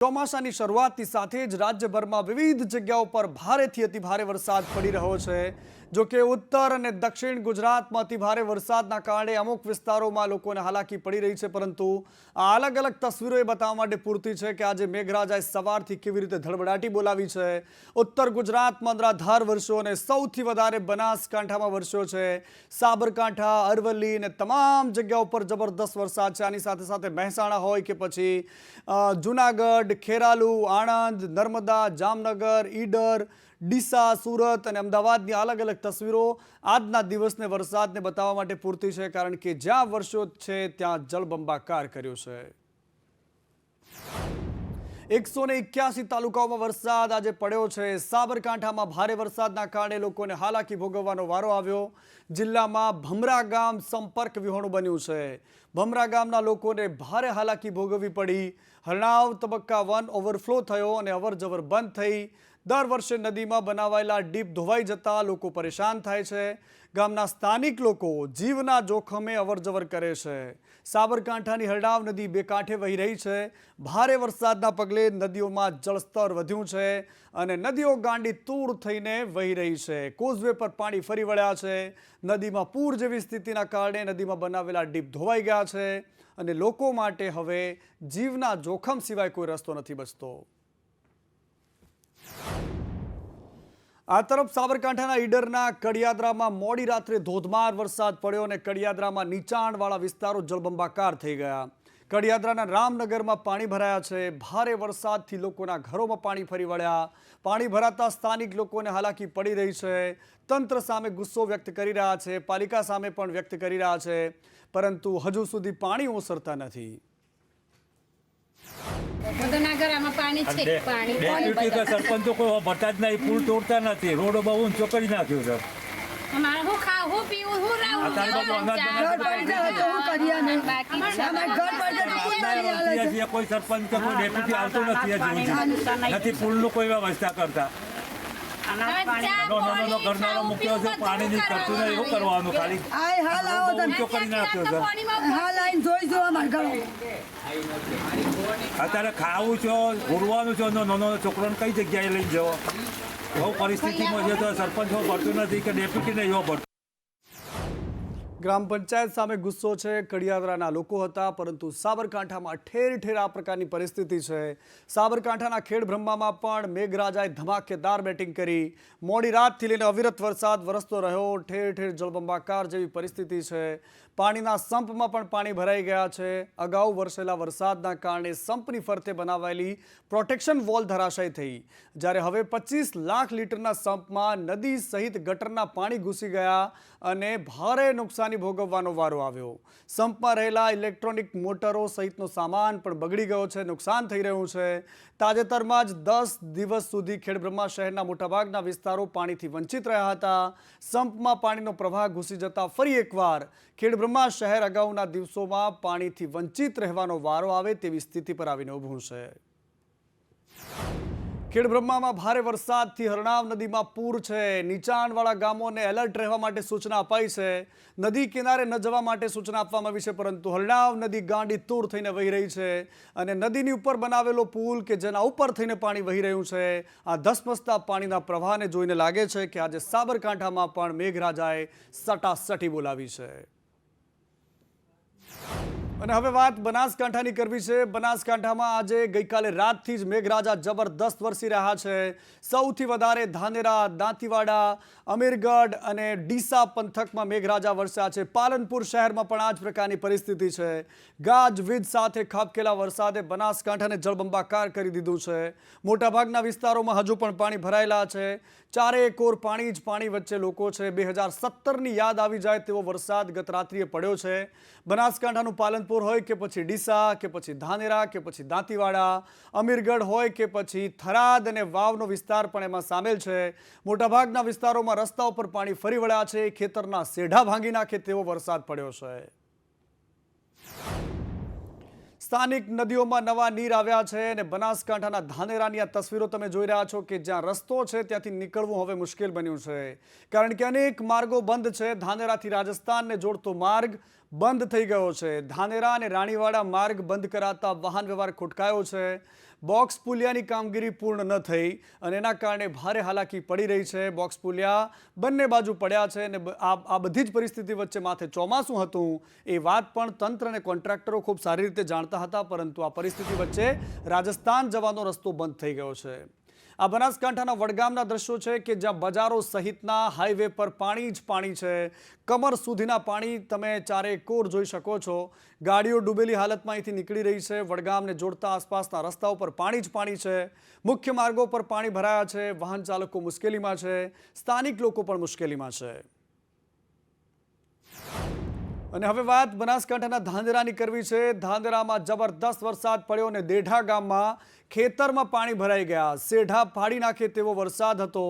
ચોમાસાની શરૂઆતની સાથે જ રાજ્યભરમાં વિવિધ જગ્યાઓ પર ભારેથી અતિભારે વરસાદ પડી રહ્યો છે। જો કે ઉત્તર અને દક્ષિણ ગુજરાતમાં અતિભારે વરસાદના કારણે અમુક વિસ્તારોમાં લોકોને હાલાકી પડી રહી છે, પરંતુ આ અલગ અલગ તસવીરો એ બતાવવા માટે પૂરતી છે કે આજે મેઘરાજાએ સવારથી કેવી રીતે ધડબડાટી બોલાવી છે। ઉત્તર ગુજરાતમાં અનરાધાર વરસ્યો અને સૌથી વધારે બનાસકાંઠામાં વરસ્યો છે। સાબરકાંઠા, અરવલ્લી અને તમામ જગ્યાઓ પર જબરદસ્ત વરસાદ છે। આની સાથે સાથે મહેસાણા હોય કે પછી જૂનાગઢ, ખેરાલુ, આણંદ, નર્મદા, જામનગર, ઈડર, ડીસા, સુરત અને અમદાવાદની અલગ અલગ તસવીરો આજના દિવસને વરસાદને બતાવવા માટે પૂરતી છે, કારણ કે જ્યાં વરસ્યો છે ત્યાં જળબંબાકાર કર્યો છે। 181 તાલુકાઓમાં વરસાદ આજે પડ્યો છે। સાબરકાંઠામાં ભારે વરસાદના કારણે લોકોને હાલાકી ભોગવવાનો વારો આવ્યો। જિલ્લામાં ભમરા ગામ સંપર્ક વિહોણું બન્યું છે। ભમરા ગામના લોકોને ભારે હાલાકી ભોગવવી પડી। હરણાવ તબક્કા 1 ઓવરફ્લો થયો અને અવરજવર બંધ થઈ। દર વર્ષે નદીમાં બનાવાયેલા ડીપ ધોવાઈ જતા લોકો પરેશાન થાય છે। ગામના સ્થાનિક લોકો જીવના જોખમે અવરજવર કરે છે। સાબરકાંઠાની હરણાવ નદી બે કાંઠે વહી રહી છે। ભારે વરસાદના પગલે નદીઓમાં જળસ્તર વધ્યું છે અને નદીઓ ગાંડી તૂર થઈને વહી રહી છે। કોઝવે પર પાણી ફરી વળ્યા છે। નદીમાં પૂર જેવી સ્થિતિના કારણે નદીમાં બનાવેલા ડીપ ધોવાઈ ગયા છે અને લોકો માટે હવે જીવના જોખમ સિવાય કોઈ રસ્તો નથી બચતો। આ તરફ સાબરકાંઠાના ઈડરના કડિયાદરામાં મોડી રાત્રે ધોધમાર વરસાદ પડ્યો અને કડિયાદરામાં નીચાણવાળા વિસ્તારો જળબંબાકાર થઈ ગયા। કડિયાદરાના રામનગરમાં પાણી ભરાયા છે। ભારે વરસાદથી લોકોના ઘરોમાં પાણી ફરી વળ્યા। પાણી ભરાતા સ્થાનિક લોકોને હાલાકી પડી રહી છે। તંત્ર સામે ગુસ્સો વ્યક્ત કરી રહ્યા છે, પાલિકા સામે પણ વ્યક્ત કરી રહ્યા છે, પરંતુ હજુ સુધી પાણી ઓસરતા નથી। સરપંચો કોઈ ભરતા જ નહીં, પુલ તોડતા નથી, રોડો બહુ ઊંચો કરી નાખ્યો છે। કોઈ સરપંચ કોઈ ડેપ્યુટી આવતો નથી, પુલનું કોઈ વ્યવસ્થા કરતા। ઘરનારો મૂક્યો છે, પાણી ની કરતું નહીં, એવું કરવાનું ખાલી ઊંચો કરી નાખ્યો છે। અત્યારે ખાવું છો, ઘૂરવાનું છો, નાનો છોકરાને કઈ જગ્યાએ લઈ જવો, બહુ પરિસ્થિતિમાં છે તો સરપંચ પડતું નથી કે ડેપ્યુટી નહીં એવો પડતું। ગ્રામ પંચાયત સામે ગુસ્સો છે, કડિયાદરાના લોકો હતા, પરંતુ સાબરકાંઠામાં ઠેર ઠેર આ પ્રકારની પરિસ્થિતિ છે। સાબરકાંઠાના ખેડબ્રહ્મામાં પણ મેઘરાજાએ ધમાકેદાર બેટિંગ કરી। મોડી રાતથી લઈને અવિરત વરસાદ વરસતો રહ્યો। ઠેર ઠેર જળબંબાકાર જેવી પરિસ્થિતિ છે। પાણીના સંપમાં પણ પાણી ભરાઈ ગયા છે। અગાઉ વરસેલા વરસાદના કારણે સંપની ફરતે બનાવાયેલી પ્રોટેક્શન વોલ ધરાશાયી થઈ, જ્યારે હવે 25 લાખ લીટરના સંપમાં નદી સહિત ગટરના પાણી ઘૂસી ગયા અને ભારે નુકસાની ભોગવવાનો વારો આવ્યો। સંપમાં રહેલા ઇલેક્ટ્રોનિક મોટરો સહિતનો સામાન પણ બગડી ગયો છે, નુકસાન થઈ રહ્યું છે। તાજેતરમાં જ 10 દિવસ સુધી ખેડબ્રહ્મા શહેરના મોટાભાગના વિસ્તારો પાણીથી વંચિત રહ્યા હતા। સંપમાં પાણીનો પ્રવાહ ઘૂસી જતા ફરી એકવાર ખેડબ્રહ્મા શહેર અગાઉના દિવસોમાં પાણીથી વંચિત રહેવાનો વારો આવે તેવી સ્થિતિ પર આવીને ઊભું છે। ખેડબ્રહ્મામાં ભારે વરસાદથી હરણાવ નદીમાં પૂર છે। નીચાણવાળા ગામોને એલર્ટ રહેવા માટે સૂચના અપાઈ છે। નદી કિનારે ન જવા માટે સૂચના આપવામાં આવી છે, પરંતુ હરણાવ નદી ગાંડી તૂર થઈને વહી રહી છે અને નદીની ઉપર બનાવેલો પુલ કે જેના ઉપર થઈને પાણી વહી રહ્યું છે, આ ધસમસતા પાણીના પ્રવાહને જોઈને લાગે છે કે આજે સાબરકાંઠામાં પણ મેઘરાજાએ સટાસટી બોલાવી છે। અને હવે વાત બનાસકાંઠાની કરવી છે। બનાસકાંઠામાં આજે ગઈકાલે રાતથી જ મેઘરાજા જબરદસ્ત વરસી રહ્યા છે। સૌથી વધારે ધાનેરા, દાંતીવાડા, અમીરગઢ અને ડીસા પંથકમાં મેઘરાજા વરસ્યા છે। પાલનપુર શહેરમાં પણ આ જ પ્રકારની પરિસ્થિતિ છે। ગાજવીજ સાથે ખાબકેલા વરસાદે બનાસકાંઠાને જળબંબાકાર કરી દીધું છે। મોટાભાગના વિસ્તારોમાં હજુ પણ પાણી ભરાયેલા છે। ચારે કોર પાણી જ પાણી વચ્ચે લોકો છે। 2017ની યાદ આવી જાય તેવો વરસાદ ગત રાત્રિએ પડ્યો છે। બનાસકાંઠાનું પાલનપુર હોય કે પછી ડીસા કે પછી ધાનેરા કે પછી દાંતીવાડા, અમીરગઢ હોય કે પછી થરાદ અને વાવનો વિસ્તાર પણ એમાં સામેલ છે। મોટાભાગના વિસ્તારોમાં રસ્તાઓ પર પાણી ફરી વળ્યા છે। ખેતરના સેઢા ભાંગી નાખે તેવો વરસાદ પડ્યો છે। સ્થાનિક નદીઓમાં નવા નીર આવ્યા છે અને બનાસકાંઠાના ધાનેરાની આ તસવીરો તમે જોઈ રહ્યા છો કે જ્યાં રસ્તો છે ત્યાંથી નીકળવું હવે મુશ્કેલ બન્યું છે, કારણ કે અનેક માર્ગો બંધ છે। ધાનેરાથી રાજસ્થાનને જોડતો માર્ગ બંધ થઈ ગયો છે। ધાનેરા અને રાણીવાડા માર્ગ બંધ કરાતા વાહન વ્યવહાર ખોટકાયો છે। બોક્સ પુલિયાની કામગીરી પૂર્ણ ન થઈ અને એના કારણે ભારે હાલાકી પડી રહી છે। બોક્સ પુલિયા બંને બાજુ પડ્યા છે અને આ બધી જ પરિસ્થિતિ વચ્ચે માથે ચોમાસું હતું એ વાત પણ તંત્ર અને કોન્ટ્રાક્ટરો ખૂબ સારી રીતે જાણતા હતા, પરંતુ આ પરિસ્થિતિ વચ્ચે રાજસ્થાન જવાનો રસ્તો બંધ થઈ ગયો છે। આ બનાસકાંઠાના વડગામના દ્રશ્યો છે કે જ્યાં બજારો સહિતના હાઈવે પર પાણી જ પાણી છે। કમર સુધીના પાણી તમે ચારે કોર જોઈ શકો છો। ગાડીઓ ડૂબેલી હાલતમાં અહીંથી નીકળી રહી છે। વડગામને જોડતા આસપાસના રસ્તાઓ પર પાણી જ પાણી છે। મુખ્ય માર્ગો પર પાણી ભરાયા છે। વાહન ચાલકો મુશ્કેલીમાં છે, સ્થાનિક લોકો પણ મુશ્કેલીમાં છે। અને હવે વાત બનાસકાંઠાના ધાંધરાની કરવી છે। ધાંધરામાં જબરદસ્ત વરસાદ પડ્યો અને દેઢા ગામમાં ખેતરમાં પાણી ભરાઈ ગયા। સેઢા ફાડી નાખે તેવો વરસાદ હતો।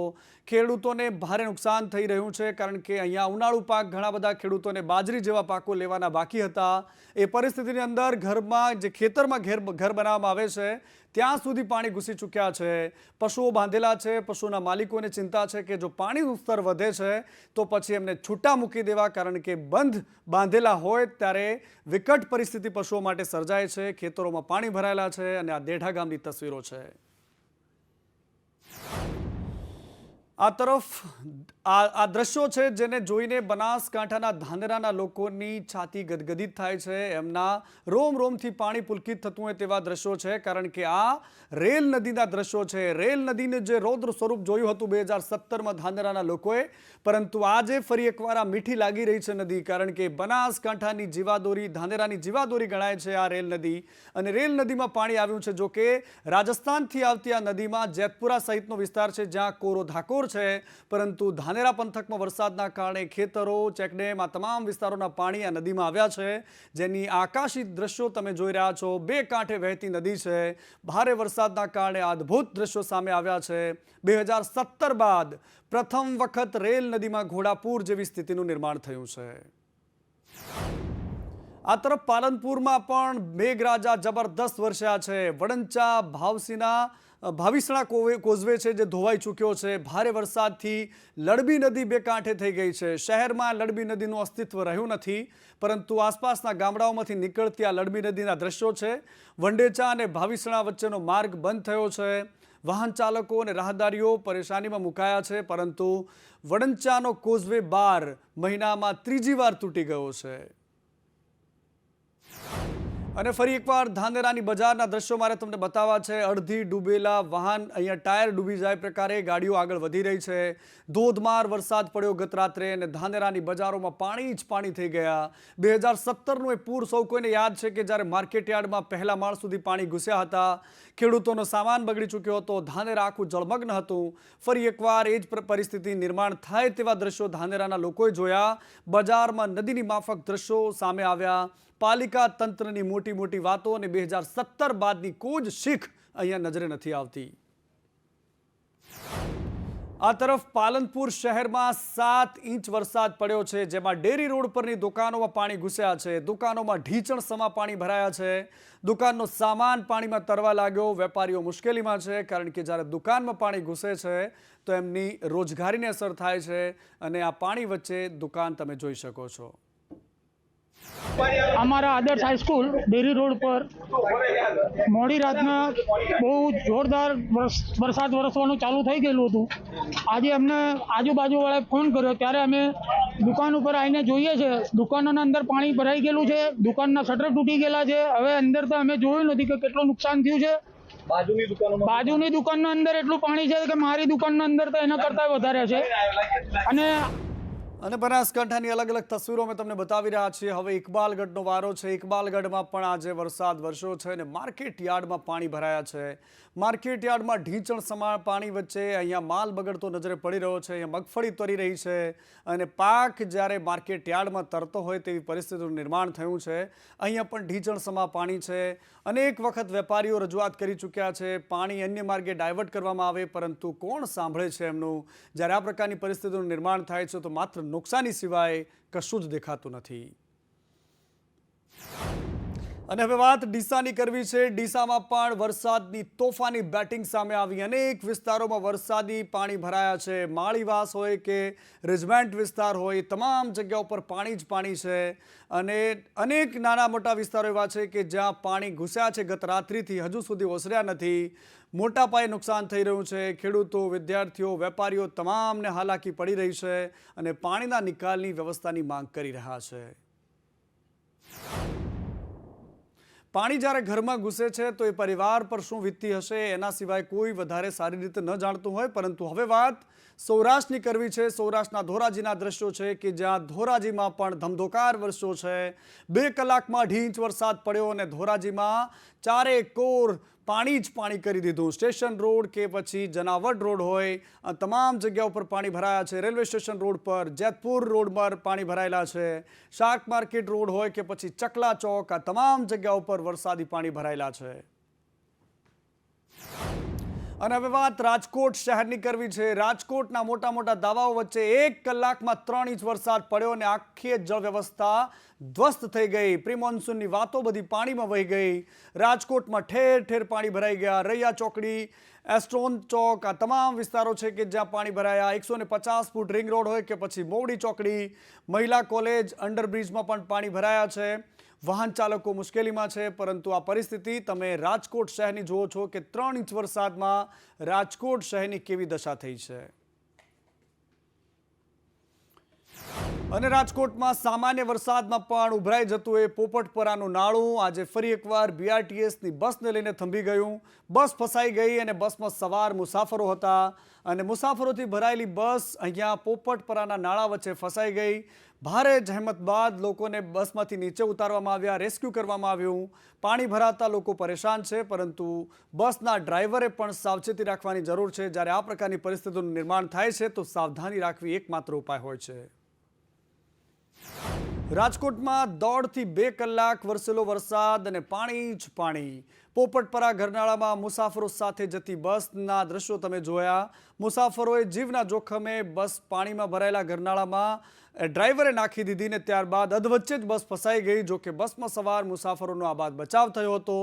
ખેડૂતોને ભારે નુકસાન થઈ રહ્યું છે, કારણ કે અહીંયા ઉનાળુ પાક ઘણા બધા ખેડૂતોને બાજરી જેવા પાકો લેવાના બાકી હતા। એ પરિસ્થિતિની અંદર ઘરમાં જે ખેતરમાં ઘર બનાવવામાં આવે છે ત્યાં સુધી પાણી ઘૂસી ચૂક્યા છે। પશુઓ બાંધેલા છે। પશુના માલિકોને ચિંતા છે કે જો પાણીનું સ્તર વધે છે તો પછી એમને છૂટા મૂકી દેવા, કારણ કે બંધ બાંધેલા હોય ત્યારે વિકટ પરિસ્થિતિ પશુઓ માટે સર્જાય છે। ખેતરોમાં પાણી ભરાયેલા છે અને આ દેઢા ગામની તસવીરો છે। આ તરફ આ દ્રશ્યો છે જેને જોઈને બનાસકાંઠાના ધાંધરાના લોકોની છાતી ગદગદિત થાય છે। એમના રોમ રોમથી પાણી પુલકિત થતું હોય તેવા દ્રશ્યો છે, કારણ કે આ રેલ નદીના દ્રશ્યો છે। રેલ નદીને જે રૌદ્ર સ્વરૂપ જોયું હતું 2017માં ધાંધરાના લોકોએ, પરંતુ આજે ફરી એકવાર આ મીઠી લાગી રહી છે નદી, કારણ કે બનાસકાંઠાની જીવાદોરી, ધાંધરાની જીવાદોરી ગણાય છે આ રેલ નદી। અને રેલ નદીમાં પાણી આવ્યું છે। જો કે રાજસ્થાનથી આવતી આ નદીમાં જેતપુરા સહિતનો વિસ્તાર છે જ્યાં કોરો ધાકોર છે, પરંતુ ધાનેરા પંથકમાં વરસાદના કારણે ખેતરો, ચેકડેમ, આ તમામ વિસ્તારોના પાણી આ નદીમાં આવ્યા છે, જેની આકાશી દ્રશ્યો તમે જોઈ રહ્યા છો। બે કાંઠે વહેતી નદી છે। ભારે વરસાદના કારણે અદ્ભુત દ્રશ્યો સામે આવ્યા છે। 2017 બાદ પ્રથમ વખત રેલ નદીમાં ઘોડાપૂર જેવી સ્થિતિનું નિર્માણ થયું છે। આ તરફ પાલનપુરમાં પણ મેઘરાજા જબરદસ્ત વરસ્યા છે। વડંચા ભાવિસણા કોઝવે છે જે ધોવાઈ ચૂક્યો છે। ભારે વરસાદથી લડબી નદી બે કાંઠે થઈ ગઈ છે। શહેરમાં લડબી નદીનું અસ્તિત્વ રહ્યું નથી, પરંતુ આસપાસના ગામડાઓમાંથી નીકળતી આ લડબી નદીના દ્રશ્યો છે। વંડેચા અને ભાવિસણા વચ્ચેનો માર્ગ બંધ થયો છે। વાહન ચાલકો અને રાહદારીઓ પરેશાનીમાં મુકાયા છે, પરંતુ વડંચાનો કોઝવે 12 મહિનામાં ત્રીજી વાર તૂટી ગયો છે। અને ફરી એકવાર ધાનેરાની બજારના દ્રશ્યો મારે તમને બતાવવા છે। અડધી ડૂબેલા વાહન, અહીંયા ટાયર ડૂબી જાય પ્રકારે ગાડીઓ આગળ વધી રહી છે। ધોધમાર વરસાદ પડ્યો ગત રાત્રે અને ધાનેરાની બજારોમાં પાણી જ પાણી થઈ ગયા। 2017નું એ પૂર સૌ કોઈને યાદ છે કે જ્યારે માર્કેટ યાર્ડમાં પહેલા માળ સુધી પાણી ઘૂસ્યા હતા। ખેડૂતોનો સામાન બગડી ચૂક્યો હતો। ધાનેરા આખું જળમગ્ન હતું। ફરી એકવાર એ જ પરિસ્થિતિ નિર્માણ થાય તેવા દ્રશ્યો ધાનેરાના લોકોએ જોયા। બજારમાં નદીની માફક દ્રશ્યો સામે આવ્યા। પાલિકા તંત્રની મોટી મોટી વાતો અને 2017 બાદની કોઈ જ શીખ અહીંયા નજરે નથી આવતી। આ તરફ પાલનપુર શહેરમાં 7 ઇંચ વરસાદ પડ્યો છે, જેમાં ડેરી રોડ પરની દુકાનોમાં પાણી ઘૂસ્યા છે। દુકાનોમાં ઢીચણ સમા પાણી ભરાયા છે। દુકાનનો સામાન પાણીમાં તરવા લાગ્યો। વેપારીઓ મુશ્કેલીમાં છે, કારણ કે જ્યારે દુકાનમાં પાણી ઘૂસે છે તો એમની રોજગારીને અસર થાય છે અને આ પાણી વચ્ચે દુકાન તમે જોઈ શકો છો। અમારા આદર્શ હાઈસ્કૂલ ડેરી રોડ પર મોડી રાતના બહુ જોરદાર વરસાદ વરસવાનું ચાલુ થઈ ગયેલું હતું। આજે અમને આજુબાજુવાળાએ ફોન કર્યો, ત્યારે અમે દુકાન ઉપર આવીને જોઈએ છે, દુકાનોના અંદર પાણી ભરાઈ ગયેલું છે। દુકાનના શટર તૂટી ગયેલા છે। હવે અંદર તો અમે જોયું નથી કે કેટલું નુકસાન થયું છે। બાજુની દુકાનના અંદર એટલું પાણી છે કે મારી દુકાનના અંદર તો એના કરતાં વધારે છે। અને બનાસકાંઠાની અલગ અલગ તસવીરો અમે તમને બતાવી રહ્યા છીએ। હવે ઇકબાલગઢનો વારો છે। ઇકબાલગઢમાં પણ આજે વરસાદ વરસ્યો છે અને માર્કેટ યાર્ડમાં પાણી ભરાયા છે। માર્કેટ યાર્ડમાં ઢીંચણ સમા પાણી વચ્ચે અહીંયા માલ બગડતો નજરે પડી રહ્યો છે। અહીંયા મગફળી તરી રહી છે અને પાક જ્યારે માર્કેટ યાર્ડમાં તરતો હોય તેવી પરિસ્થિતિનું નિર્માણ થયું છે। અહીંયા પણ ઢીંચણ સમા પાણી છે। અનેક વખત વેપારીઓ રજૂઆત કરી ચૂક્યા છે, પાણી અન્ય માર્ગે ડાયવર્ટ કરવામાં આવે, પરંતુ કોણ સાંભળે છે એમનું? જ્યારે આ પ્રકારની પરિસ્થિતિનું નિર્માણ થાય છે તો માત્ર નુકસાની સિવાય કશું જ દેખાતું નથી। અને હવે વાત ડીસાની કરવી છે। ડીસામાં પણ વરસાદની તોફાની બેટિંગ સામે આવી। અનેક વિસ્તારોમાં વરસાદી પાણી ભરાયા છે। માળીવાસ હોય કે રેજમેન્ટ વિસ્તાર હોય, તમામ જગ્યાઓ પર પાણી જ પાણી છે। અને અનેક નાના મોટા વિસ્તારો એવા છે કે જ્યાં પાણી ઘૂસ્યા છે ગત રાત્રિથી, હજુ સુધી ઓસર્યા નથી। મોટા પાયે નુકસાન થઈ રહ્યું છે। ખેડૂતો, વિદ્યાર્થીઓ, વેપારીઓ તમામને હાલાકી પડી રહી છે અને પાણીના નિકાલની વ્યવસ્થાની માંગ કરી રહ્યા છે। પાણી જ્યારે ઘરમાં ઘૂસે છે તો એ પરિવાર પર શું વીતતી હશે એના સિવાય કોઈ વધારે સારી રીતે ન જાણતું હોય। પરંતુ હવે વાત સૌરાષ્ટ્રની કરવી છે। સૌરાષ્ટ્રના ધોરાજીના દ્રશ્યો છે કે જ્યાં ધોરાજીમાં પણ ધમધોકાર વરસ્યો છે। 2 કલાકમાં 2.5 ઇંચ વરસાદ પડ્યો અને ધોરાજીમાં ચારે કોર પાણી જ પાણી કરી દીધું। સ્ટેશન રોડ કે પછી જનાવડ રોડ હોય, આ તમામ જગ્યાઓ પર પાણી ભરાયા છે। રેલવે સ્ટેશન રોડ પર, જેતપુર રોડ પર પાણી ભરાયેલા છે। શાક માર્કેટ રોડ હોય કે પછી ચકલા ચોક, આ તમામ જગ્યાઓ પર વરસાદી પાણી ભરાયેલા છે। અને હવે વાત રાજકોટ શહેરની કરવી છે। રાજકોટના મોટા મોટા દાવાઓ વચ્ચે 1 કલાકમાં 3 ઇંચ વરસાદ પડ્યો અને આખી જળ વ્યવસ્થા ધ્વસ્ત થઈ ગઈ। પ્રી મોન્સૂનની વાતો બધી પાણીમાં વહી ગઈ। રાજકોટમાં ઠેર ઠેર પાણી ભરાઈ ગયા। રૈયા ચોકડી, એસ્ટ્રોન ચોક, આ તમામ વિસ્તારો છે કે જ્યાં પાણી ભરાયા। 150 ફૂટ રિંગ રોડ હોય કે પછી મોવડી ચોકડી, મહિલા કોલેજ, અંડરબ્રિજમાં પણ પાણી ભરાયા છે। વાહન ચાલકો મુશ્કેલીમાં છે। પરંતુ આ પરિસ્થિતિ તમે રાજકોટ શહેરની જુઓ છો કે 3 ઇંચ વરસાદમાં રાજકોટ શહેરની કેવી દશા થઈ છે। અને રાજકોટમાં સામાન્ય વરસાદમાં પણ ઉભરાઈ જતું એ પોપટપરાનું નાળું આજે ફરી એકવાર BRTSની બસને લઈને થંભી ગયું। બસ ફસાઈ ગઈ અને બસમાં સવાર મુસાફરો હતા અને મુસાફરોથી ભરાયેલી બસ અહીંયા પોપટપરાના નાળા વચ્ચે ફસાઈ ગઈ। ભારે જહેમત બાદ લોકોને બસમાંથી નીચે ઉતારવામાં આવ્યા, રેસ્ક્યુ કરવામાં આવ્યું। પાણી ભરાતા લોકો પરેશાન છે, પરંતુ બસના ડ્રાઈવરે પણ સાવચેતી રાખવાની જરૂર છે। જ્યારે આ પ્રકારની પરિસ્થિતિનું નિર્માણ થાય છે તો સાવધાની રાખવી એકમાત્ર ઉપાય હોય છે। રાજકોટમાં 1.5 થી 2 કલાક વરસેલો વરસાદ અને પાણી જ પાણી। પોપટપરા ગરનાળામાં મુસાફરો સાથે જતી બસના દ્રશ્યો તમે જોયા। મુસાફરોએ જીવના જોખમે બસ પાણીમાં ભરાયેલા ગરનાળામાં ડ્રાઈવરે નાખી દીધી ને ત્યારબાદ અધવચ્ચે જ બસ ફસાઈ ગઈ। જો કે બસમાં સવાર મુસાફરોનો આ બાદ બચાવ થયો હતો।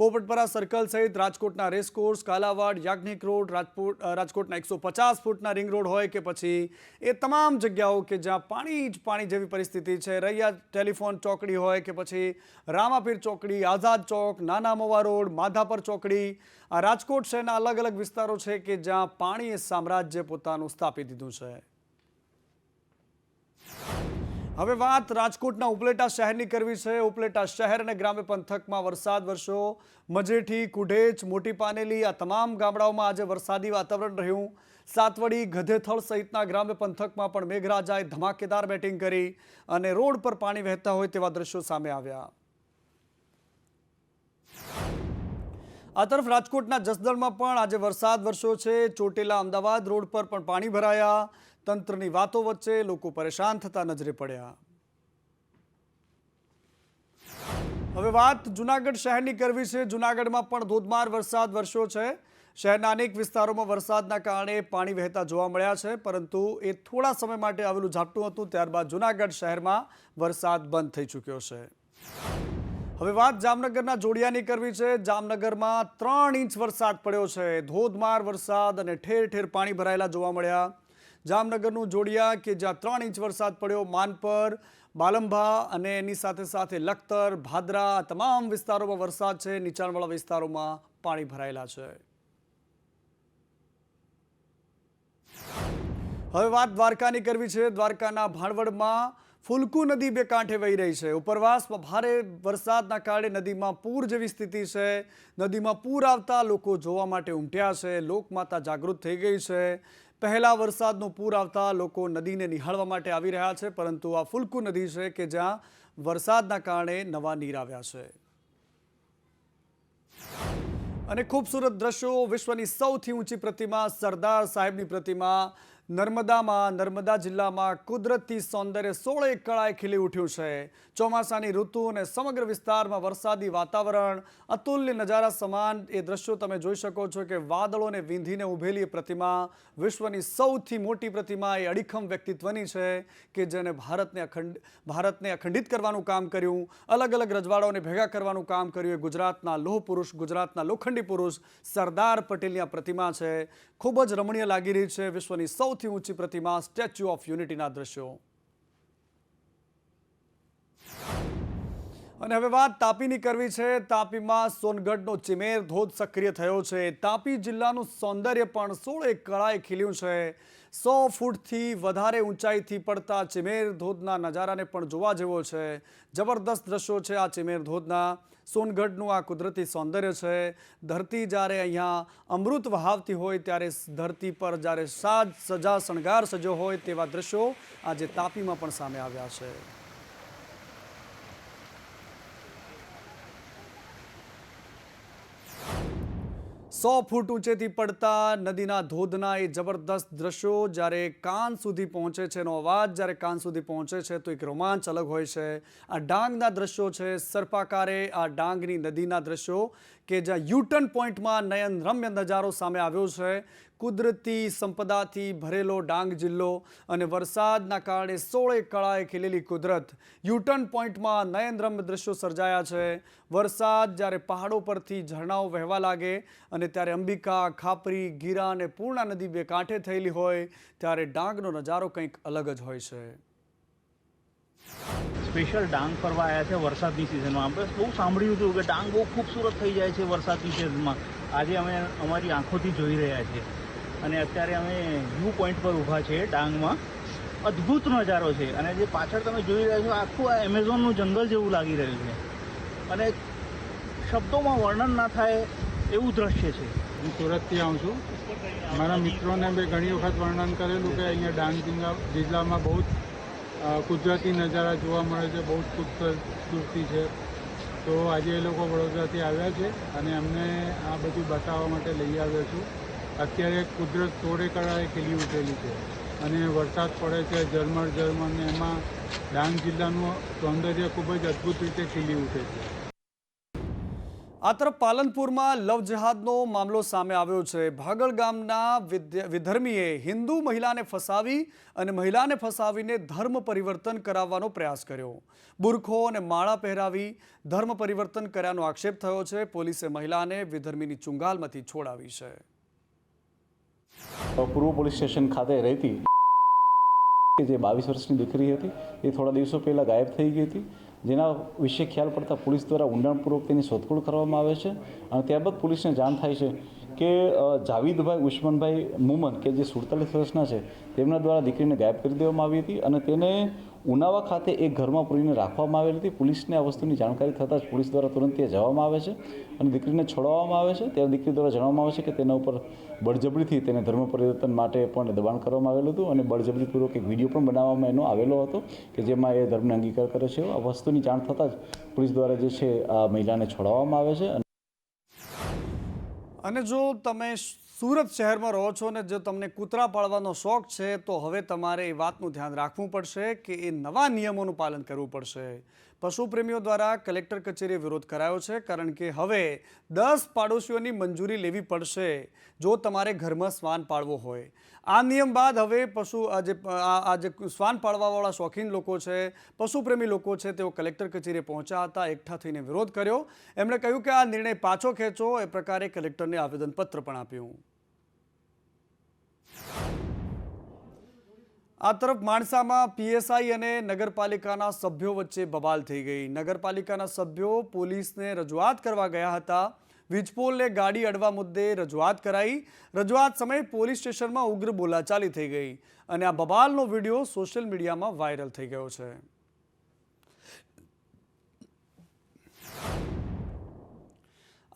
પોપટપરા સર્કલ સહિત રાજકોટના રેસકોર્સ, કાલાવાડ, યાજ્ઞિક રોડ, રાજકોટના 150 ફૂટના રિંગ રોડ હોય કે પછી એ તમામ જગ્યાઓ કે જ્યાં પાણી જ પાણી જેવી પરિસ્થિતિ છે। રૈયા ટેલિફોન ચોકડી હોય કે પછી રામાપીર ચોકડી, આઝાદ ચોક, નાના મોવા રોડ, માધાપર ચોકડી, આ રાજકોટ શહેરના અલગ અલગ વિસ્તારો છે કે જ્યાં પાણીએ સામ્રાજ્ય પોતાનું સ્થાપી દીધું છે। હવે વાત રાજકોટના ઉપલેટા શહેરની કરવી છે। ઉપલેટા શહેર અને ગ્રામ્ય પંથકમાં વરસાદ વરસ્યો। મજેઠી, કુઢેચ, મોટી પાનેલી, આ તમામ ગામડાઓમાં આજે વરસાદી વાતાવરણ રહ્યું। સાતવડી, ગધેથળ સહિતના ગ્રામ્ય પંથકમાં પણ મેઘરાજાએ ધમાકેદાર બેટિંગ કરી અને રોડ પર પાણી વહેતા હોય તેવા દ્રશ્યો સામે આવ્યા। આ તરફ રાજકોટના જસદણમાં પણ આજે વરસાદ વરસ્યો છે। ચોટીલા અમદાવાદ રોડ પર પણ પાણી ભરાયા। તંત્રની વાતો વચ્ચે લોકો પરેશાન થતા નજરે પડ્યા। હવે વાત જૂનાગઢ શહેરની કરવી છે। જૂનાગઢમાં પણ ધોધમાર વરસાદ વરસ્યો છે। શહેરના અનેક વિસ્તારોમાં વરસાદના કારણે પાણી વહેતા જોવા મળ્યા છે, પરંતુ એ થોડા સમય માટે આવેલું ઝાપટું હતું, ત્યારબાદ જૂનાગઢ શહેરમાં વરસાદ બંધ થઈ ચૂક્યો છે। હવે વાત જામનગરના જોડિયાની કરવી છે। જામનગરમાં 3 ઇંચ વરસાદ પડ્યો છે। ધોધમાર વરસાદ અને ઠેર ઠેર પાણી ભરાયેલા જોવા મળ્યા। જામનગરનું જોડિયા કે જ્યાં 3 ઇંચ વરસાદ પડ્યો। માનપર, બાલંભા અને એની સાથે સાથે લખતર, ભાદરા, તમામ વિસ્તારોમાં વરસાદ છે। નીચાણવાળા વિસ્તારોમાં પાણી ભરાયેલા છે। હવે વાત દ્વારકાની કરવી છે। દ્વારકાના ભાણવડમાં ફુલકુ નદી બે કાંઠે વહી રહી છે। ઉપરવાસમાં ભારે વરસાદના કારણે નદીમાં પૂર જેવી સ્થિતિ છે। નદીમાં પૂર આવતા લોકો જોવા માટે ઉમટ્યા છે। લોકમાતા જાગૃત થઈ ગઈ છે। પહેલા વરસાદનો પૂર આવતા લોકો નદીને નિહાળવા માટે આવી રહ્યા છે, પરંતુ આ ફુલકુ નદી છે કે જ્યાં વરસાદના કારણે નવા નીર આવ્યા છે। અને ખૂબસૂરત દ્રશ્યો, વિશ્વની સૌથી ઊંચી પ્રતિમા, સરદાર સાહેબની પ્રતિમા નર્મદા જિલ્લામાં કુદરતી સૌંદર્ય 16 કળાએ ખીલી ઉઠ્યું છે। ચોમાસાની ઋતુ અને સમગ્ર વિસ્તારમાં વરસાદી વાતાવરણ અતુલ્ય નજારા સમાન એ દ્રશ્યો તમે જોઈ શકો છો કે વાદળોને વીંધીને ઊભેલી પ્રતિમા વિશ્વની સૌથી મોટી પ્રતિમા એ અડીખમ વ્યક્તિત્વની છે કે જેણે ભારતને અખંડિત કરવાનું કામ કર્યું, અલગ અલગ રજવાડાઓને ભેગા કરવાનું કામ કર્યું। એ ગુજરાતના લોહ પુરુષ, ગુજરાતના લોખંડી પુરુષ સરદાર પટેલની આ પ્રતિમા છે। ખૂબ જ રમણીય લાગી રહી છે વિશ્વની સૌથી ઊંચી પ્રતિમા સ્ટેચ્યુ ઓફ યુનિટીના દ્રશ્યો। અને હવે વાત તાપીની કરવી છે। તાપીમાં સોનગઢનો ચિમેર ધોધ સક્રિય થયો છે। તાપી જિલ્લાનું સૌંદર્ય પણ 16 કળાએ ખીલ્યું છે। 100 ફૂટથી વધારે ઊંચાઈથી પડતા ચિમેર ધોધના નજારાને પણ જોવા જેવો છે। જબરદસ્ત દ્રશ્યો છે આ ચિમેર ધોધના। સોનગઢનું આ કુદરતી સૌંદર્ય છે। ધરતી જ્યારે અહીંયા અમૃત વહાવતી હોય ત્યારે ધરતી પર જ્યારે સાજ સજા શણગાર સજ્યો હોય તેવા દ્રશ્યો આજે તાપીમાં પણ સામે આવ્યા છે। સો ફૂટ ઊંચેથી પડતા નદીના ધોધના એ જબરદસ્ત દ્રશ્યો જ્યારે કાન સુધી પહોંચે છે, એનો અવાજ જ્યારે કાન સુધી પહોંચે છે તો એક રોમાંચ અલગ હોય છે। આ ડાંગના દ્રશ્યો છે, સર્પાકારે આ ડાંગની નદીના દ્રશ્યો કે જ્યાં યુટર્ન પોઈન્ટમાં નયનરમ્ય નજારો સામે આવ્યો છે। કુદરતી સંપદાથી ભરેલો ડાંગ જિલ્લો અને વરસાદના કારણે 16 કળાએ ખીલેલી કુદરત, યુટર્ન પોઈન્ટમાં નયનરમ્ય દ્રશ્યો સર્જાયા છે। વરસાદ જ્યારે પહાડો પરથી ઝરણાઓ વહેવા લાગે અને ત્યારે અંબિકા, ખાપરી, ગીરા અને પૂર્ણા નદી બે કાંઠે થયેલી હોય ત્યારે ડાંગનો નજારો કંઈક અલગ જ હોય છે। સ્પેશિયલ ડાંગ ફરવા આવ્યા છે વરસાદની સિઝનમાં। આપણે બહુ સાંભળ્યું હતું કે ડાંગ બહુ ખૂબસૂરત થઈ જાય છે વરસાદની સિઝનમાં। આજે અમે અમારી આંખોથી જોઈ રહ્યા છીએ અને અત્યારે અમે વ્યૂ પોઈન્ટ પર ઊભા છીએ ડાંગમાં। અદ્ભુત નજારો છે અને જે પાછળ તમે જોઈ રહ્યા છો આખું આ એમેઝોનનું જંગલ જેવું લાગી રહ્યું છે અને શબ્દોમાં વર્ણન ના થાય એવું દ્રશ્ય છે। હું સુરતથી આવું છું। મારા મિત્રોને મેં ઘણી વખત વર્ણન કરેલું કે અહીંયા ડાંગ જિલ્લામાં બહુ જ કુદરતી નજારા જોવા મળે છે, બહુ જ ખૂબસૂરતી છે। તો આજે એ લોકો વડોદરાથી આવ્યા છે અને અમને આ બધું બતાવવા માટે લઈ આવ્યો છું। અત્યારે કુદરત 16 કળાએ ખીલી ઉઠેલી છે અને વરસાદ પડે છે ઝરમર ને એમાં ડાંગ જિલ્લાનું સૌંદર્ય ખૂબ જ અદ્ભુત રીતે ખીલી ઉઠે છે। આ તરફ પાલનપુરમાં લવ જેહાદનો મામલો સામે આવ્યો છે। ભાગળ ગામના વિધર્મીએ હિન્દુ મહિલાને ફસાવી અને મહિલાને ફસાવીને ધર્મ પરિવર્તન કરાવવાનો પ્રયાસ કર્યો। બુરખો અને માળા પહેરાવી ધર્મ પરિવર્તન કર્યાનો આક્ષેપ થયો છે। પોલીસે મહિલાને વિધર્મીની ચુંગાલમાંથી છોડાવી છે। પૂર્વ પોલીસ સ્ટેશન ખાતે રહેતી જે 22 વર્ષની દીકરી હતી એ થોડા દિવસો પહેલાં ગાયબ થઈ ગઈ હતી, જેના વિશે ખ્યાલ પડતા પોલીસ દ્વારા ઊંડાણપૂર્વક તેની શોધખોળ કરવામાં આવે છે અને ત્યારબાદ પોલીસને જાણ થાય છે કે જાવીદભાઈ ઉસ્માનભાઈ મુમન કે જે 47 વર્ષના છે તેમના દ્વારા દીકરીને ગાયબ કરી દેવામાં આવી હતી અને તેને ઉનાવા ખાતે એક ઘરમાં પૂરીને રાખવામાં આવેલી હતી। પોલીસને આ વસ્તુની જાણકારી થતાં જ પોલીસ દ્વારા તુરંત ત્યાં જવામાં આવે છે અને દીકરીને છોડાવવામાં આવે છે। ત્યારે દીકરી દ્વારા જણાવવામાં આવે છે કે તેના ઉપર બળજબરીથી તેને ધર્મ પરિવર્તન માટે પણ દબાણ કરવામાં આવેલું હતું અને બળજબરીપૂર્વક એક વિડીયો પણ બનાવવામાં એનો આવેલો હતો કે જેમાં એ ધર્મને અંગીકાર કરે છે। આ વસ્તુની જાણ થતાં જ પોલીસ દ્વારા જે છે આ મહિલાને છોડાવવામાં આવે છે। અને જો તમે સુરત શહેરમાં રહો છો ને જો તમને કૂતરા પાળવાનો શોખ છે તો હવે તમારે એ વાતનું ધ્યાન રાખવું પડશે કે એ નવા નિયમોનું પાલન કરવું પડશે। પશુ પ્રેમીઓ દ્વારા કલેક્ટર કચેરીએ વિરોધ કરાયો છે કારણ કે હવે 10 પાડોશીઓની મંજૂરી લેવી પડશે જો તમારે ઘરમાં શ્વાન પાળવો હોય। આ નિયમ બાદ હવે જે શ્વાન પાળવાવાળા શોખીન લોકો છે, પશુ પ્રેમી લોકો છે, તેઓ કલેક્ટર કચેરીએ પહોંચ્યા હતા, એકઠા થઈને વિરોધ કર્યો। એમણે કહ્યું કે આ નિર્ણય પાછો ખેંચો, એ પ્રકારે કલેક્ટરને આવેદનપત્ર પણ આપ્યું। આ તરફ માણસામાં પીએસઆઈ અને નગરપાલિકાના સભ્યો વચ્ચે બબાલ થઈ ગઈ। નગરપાલિકાના સભ્યો પોલીસને રજૂઆત કરવા ગયા હતા। વીજપોલને ગાડી અડવા મુદ્દે રજૂઆત કરાઈ। રજૂઆત સમયે પોલીસ સ્ટેશનમાં ઉગ્ર બોલાચાલી થઈ ગઈ અને આ બબાલનો વિડીયો સોશિયલ મીડિયામાં વાયરલ થઈ ગયો છે।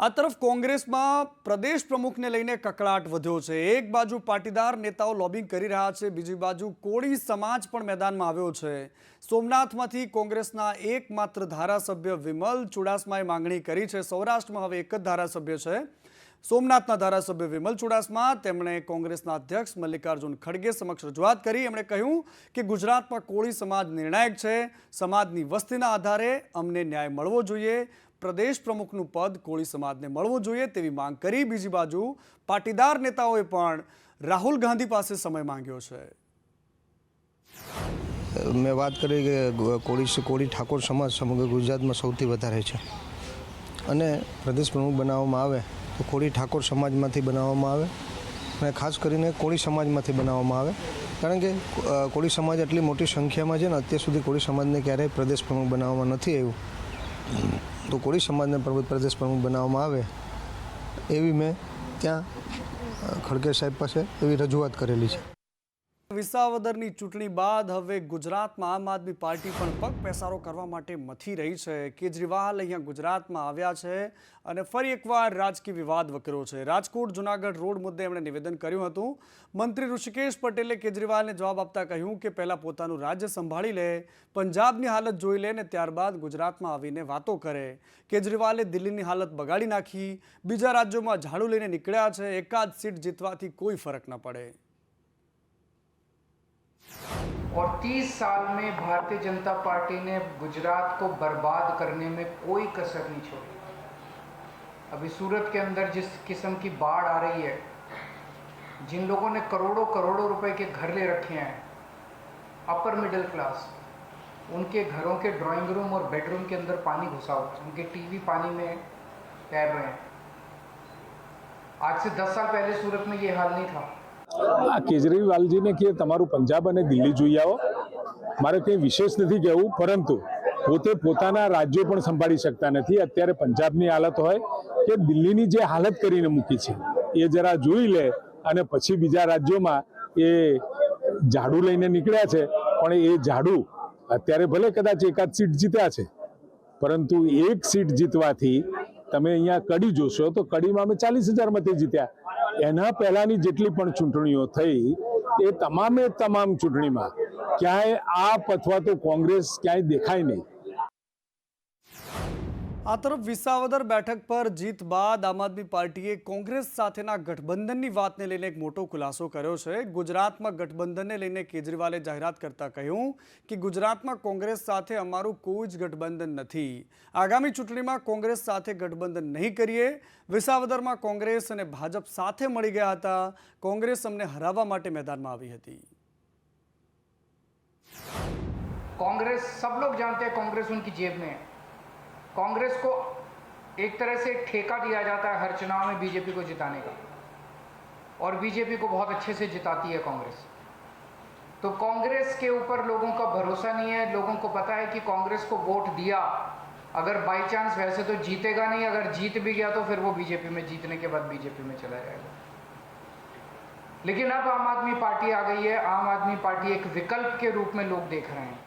આ તરફ કોંગ્રેસમાં પ્રદેશ પ્રમુખને લઈને કકળાટ વધ્યો છે। એક બાજુ પાટીદાર નેતાઓ લોબિંગ કરી રહ્યા છે, બીજી બાજુ કોળી સમાજ પણ મેદાનમાં આવ્યો છે। સોમનાથમાંથી કોંગ્રેસના એકમાત્ર ધારાસભ્ય વિમલ ચુડાસમાએ માંગણી કરી છે। સૌરાષ્ટ્રમાં હવે એક જ ધારાસભ્ય છે। સોમનાથના ધારાસભ્ય વિમલ ચુડાસમા તેમણે કોંગ્રેસના અધ્યક્ષ મલ્લિકાર્જુન ખડગે સમક્ષ રજૂઆત કરી. એમણે કહ્યું કે ગુજરાતમાં કોળી સમાજ નિર્ણાયક છે. સમાજની વસ્તીના આધારે અમને ન્યાય મળવો જોઈએ. પ્રદેશ પ્રમુખનું પદ કોળી સમાજને મળવું જોઈએ તેવી માંગ કરી. બીજી બાજુ પાટીદાર નેતાઓએ પણ રાહુલ ગાંધી પાસે સમય માંગ્યો છે. મેં વાત કરી કે કોળી ઠાકોર સમાજ સમગ્ર ગુજરાતમાં સૌથી વધારે છે અને પ્રદેશ પ્રમુખ બનાવવામાં આવે તો કોળી ઠાકોર સમાજમાંથી બનાવવામાં આવે અને ખાસ કરીને કોળી સમાજમાંથી બનાવવામાં આવે, કારણ કે કોળી સમાજ એટલી મોટી સંખ્યામાં છે ને અત્યાર સુધી કોળી સમાજને ક્યારેય પ્રદેશ પ્રમુખ બનાવવામાં નથી આવ્યું. તો કોળી સમાજને પ્રદેશ પ્રમુખ બનાવવામાં આવે એવી મેં ત્યાં ખડગે સાહેબ પાસે એવી રજૂઆત કરેલી છે. વિસાવદરની ચૂંટણી બાદ હવે ગુજરાતમાં આમ આદમી પાર્ટી પણ પગ પેસારો કરવા માટે મથી રહી છે. કેજરીવાલ અહીંયા ગુજરાતમાં આવ્યા છે અને ફરી એકવાર રાજકીય વિવાદ વકર્યો છે. રાજકોટ જુનાગઢ રોડ મુદ્દે એમણે નિવેદન કર્યું હતું. મંત્રી ઋષિકેશ પટેલે કેજરીવાલને જવાબ આપતા કહ્યું કે પહેલાં પોતાનું રાજ્ય સંભાળી લે, પંજાબની હાલત જોઈ લે ને ત્યારબાદ ગુજરાતમાં આવીને વાતો કરે. કેજરીવાલે દિલ્હીની હાલત બગાડી નાખી. બીજા રાજ્યોમાં ઝાડુ લઈને નીકળ્યા છે. એકાદ સીટ જીતવાથી કોઈ ફરક ન પડે. और 30 साल में भारतीय जनता पार्टी ने गुजरात को बर्बाद करने में कोई कसर नहीं छोड़ी. अभी सूरत के अंदर जिस किस्म की बाढ़ आ रही है, जिन लोगों ने करोड़ों करोड़ों रुपए के घर ले रखे हैं, अपर मिडिल क्लास, उनके घरों के ड्राइंग रूम और बेडरूम के अंदर पानी घुसा हुआ है, उनके टीवी पानी में तैर रहे हैं. आज से 10 साल पहले सूरत में ये हाल नहीं था. આ કેજરીવાલજીને કે તમારું પંજાબ અને દિલ્હી જોઈ આવો, મારે કંઈ વિશેષ નથી કહેવું, પરંતુ પોતે પોતાના રાજ્યો પણ સંભાળી શકતા નથી. અત્યારે પંજાબની હાલત હોય કે દિલ્હીની જે હાલત કરીને મૂકી છે એ જરા જોઈ લે અને પછી બીજા રાજ્યોમાં એ ઝાડુ લઈને નીકળ્યા છે, પણ એ ઝાડુ અત્યારે ભલે કદાચ એકાદ સીટ જીત્યા છે, પરંતુ એક સીટ જીતવાથી તમે અહીંયા કડી જોશો તો કડીમાં અમે 40,000 મતે જીત્યા. એના પહેલાની જેટલી પણ ચૂંટણીઓ થઈ એ તમામ ચૂંટણીમાં ક્યાંય આપ અથવા તો કોંગ્રેસ ક્યાંય દેખાય નહીં. આ તરફ વિસાવદર બેઠક પર જીત બાદ આમ આદમી પાર્ટીએ કોંગ્રેસ સાથેના ગઠબંધનની વાતને લઈને એક મોટો ખુલાસો કર્યો છે. ગુજરાતમાં ગઠબંધનને લઈને કેજરીવાલે જાહેરાત કરતા કહ્યું કે ગુજરાતમાં કોંગ્રેસ સાથે અમારું કોઈ જ ગઠબંધન નથી. આગામી ચૂંટણીમાં કોંગ્રેસ સાથે ગઠબંધન નહીં કરીએ. વિસાવદરમાં કોંગ્રેસ અને ભાજપ સાથે મળી ગયા હતા. કોંગ્રેસ અમને હરાવવા માટે મેદાનમાં આવી હતી. कांग्रेस, सब लोग जानते हैं कांग्रेस उनकी जेब में है. कांग्रेस को एक तरह से ठेका दिया जाता है हर चुनाव में बीजेपी को जिताने का, और बीजेपी को बहुत अच्छे से जिताती है कांग्रेस. तो कांग्रेस के ऊपर लोगों का भरोसा नहीं है. लोगों को पता है कि कांग्रेस को वोट दिया, अगर बाई चांस वैसे तो जीतेगा नहीं, अगर जीत भी गया तो फिर वो बीजेपी में, जीतने के बाद बीजेपी में चला जाएगा. लेकिन अब आम आदमी पार्टी आ गई है. आम आदमी पार्टी एक विकल्प के रूप में लोग देख रहे हैं.